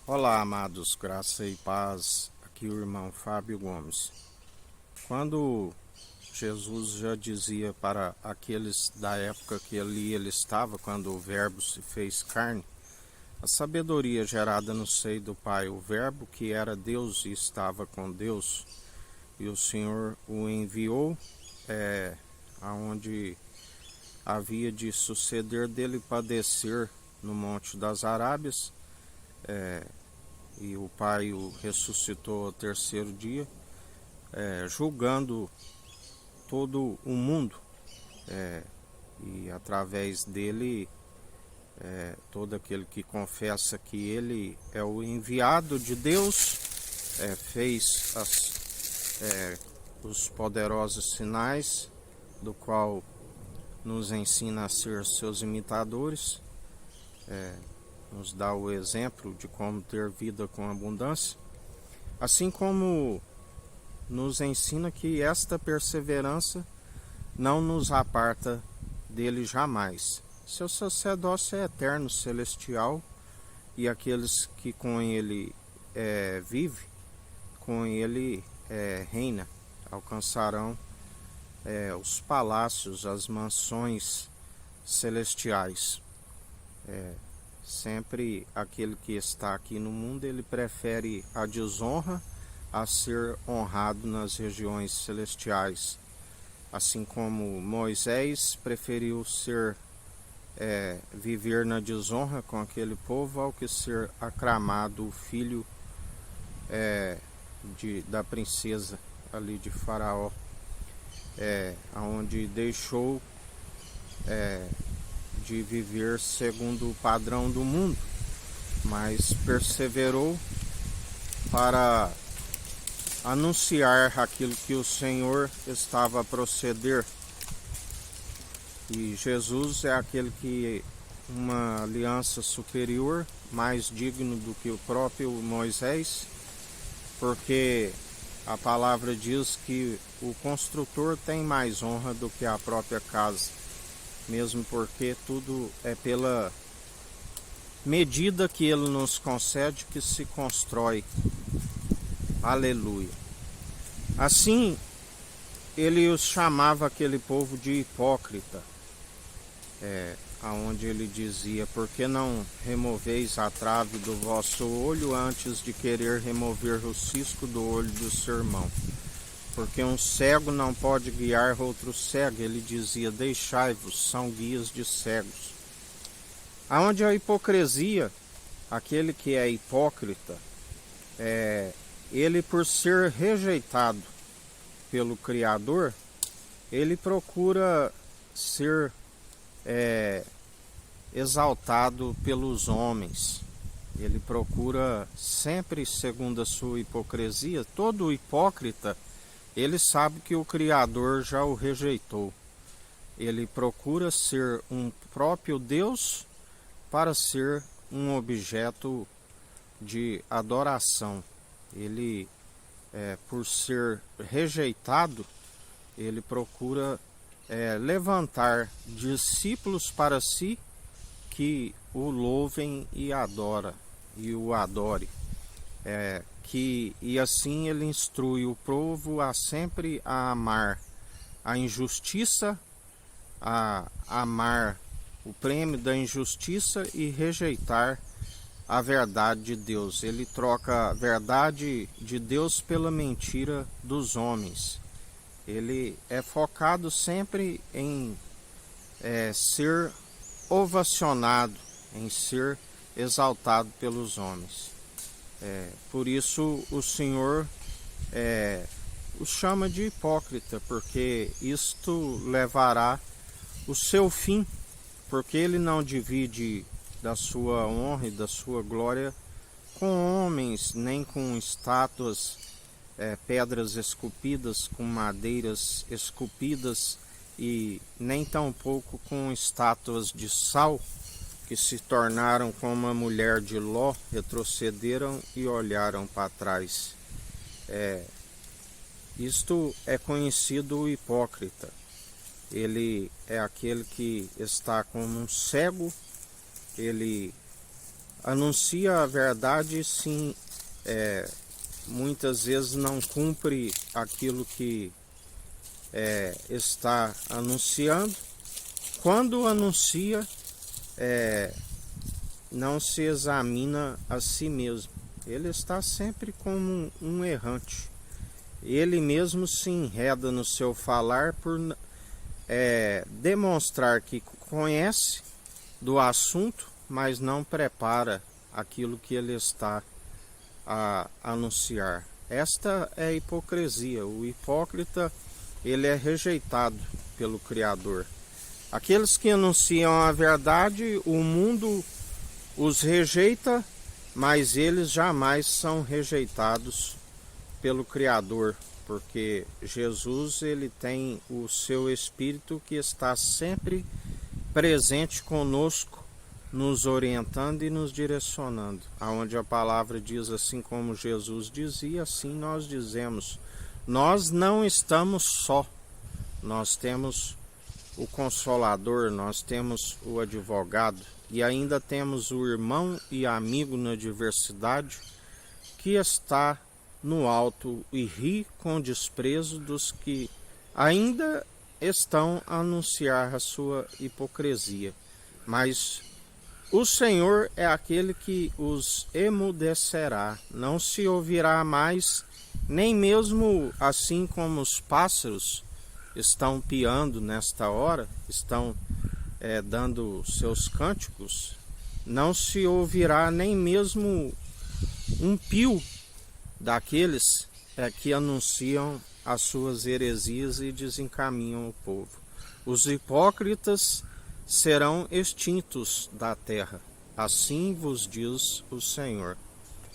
Olá, amados, graça e paz. Aqui o irmão Fábio Gomes. Quando Jesus já dizia para aqueles da época que ele estava, quando o Verbo se fez carne, a sabedoria gerada no seio do Pai, o Verbo que era Deus e estava com Deus, e o Senhor o enviou aonde havia de suceder dele padecer no Monte das Arábias, e o Pai o ressuscitou ao terceiro dia, julgando todo o mundo, e através dele, todo aquele que confessa que ele é o enviado de Deus, fez os poderosos sinais, do qual nos ensina a ser seus imitadores, nos dá o exemplo de como ter vida com abundância, assim como nos ensina que esta perseverança não nos aparta dele jamais. Seu sacerdócio é eterno, celestial, e aqueles que com ele vivem, com ele reina, alcançarão os palácios, as mansões celestiais. Sempre aquele que está aqui no mundo, ele prefere a desonra a ser honrado nas regiões celestiais. Assim como Moisés preferiu viver na desonra com aquele povo ao que ser aclamado o filho da princesa ali de Faraó, onde deixou de viver segundo o padrão do mundo, mas perseverou para anunciar aquilo que o Senhor estava a proceder. E Jesus é aquele que uma aliança superior, mais digno do que o próprio Moisés, porque a palavra diz que o construtor tem mais honra do que a própria casa, mesmo porque tudo é pela medida que ele nos concede que se constrói. Aleluia. Assim, ele os chamava aquele povo de hipócrita, aonde ele dizia: por que não removeis a trave do vosso olho antes de querer remover o cisco do olho do seu irmão? Porque um cego não pode guiar outro cego. Ele dizia: deixai-vos, são guias de cegos. Aonde a hipocrisia, aquele que é hipócrita, ele, por ser rejeitado pelo Criador, ele procura ser exaltado pelos homens. Ele procura sempre, segundo a sua hipocrisia. Todo hipócrita, ele sabe que o Criador já o rejeitou. Ele procura ser um próprio Deus para ser um objeto de adoração. Ele, por ser rejeitado, ele procura levantar discípulos para si que o louvem e o adore. E assim ele instrui o povo a sempre a amar a injustiça, a amar o prêmio da injustiça e rejeitar a verdade de Deus. Ele troca a verdade de Deus pela mentira dos homens. Ele é focado sempre em ser ovacionado, em ser exaltado pelos homens. Por isso o Senhor os chama de hipócrita, porque isto levará o seu fim, porque ele não divide da sua honra e da sua glória com homens, nem com estátuas, pedras esculpidas, com madeiras esculpidas, e nem tampouco com estátuas de sal, que se tornaram como a mulher de Ló, retrocederam e olharam para trás. Isto é conhecido o hipócrita. Ele é aquele que está como um cego, ele anuncia a verdade, sim, muitas vezes não cumpre aquilo que está anunciando. Quando anuncia, não se examina a si mesmo. Ele está sempre como um errante. Ele mesmo se enreda no seu falar por demonstrar que conhece do assunto, mas não prepara aquilo que ele está a anunciar. Esta é a hipocrisia. O hipócrita, ele é rejeitado pelo Criador. Aqueles que anunciam a verdade, o mundo os rejeita, mas eles jamais são rejeitados pelo Criador, porque Jesus, ele tem o seu Espírito que está sempre presente conosco, nos orientando e nos direcionando. Aonde a palavra diz, assim como Jesus dizia, assim nós dizemos: nós não estamos só, nós temos o Consolador, nós temos o advogado e ainda temos o irmão e amigo na diversidade que está no alto e ri com desprezo dos que ainda estão a anunciar a sua hipocrisia. Mas o Senhor é aquele que os emudecerá, não se ouvirá mais, nem mesmo assim como os pássaros estão piando nesta hora, estão dando seus cânticos, não se ouvirá nem mesmo um pio daqueles que anunciam as suas heresias e desencaminham o povo. Os hipócritas serão extintos da terra, assim vos diz o Senhor.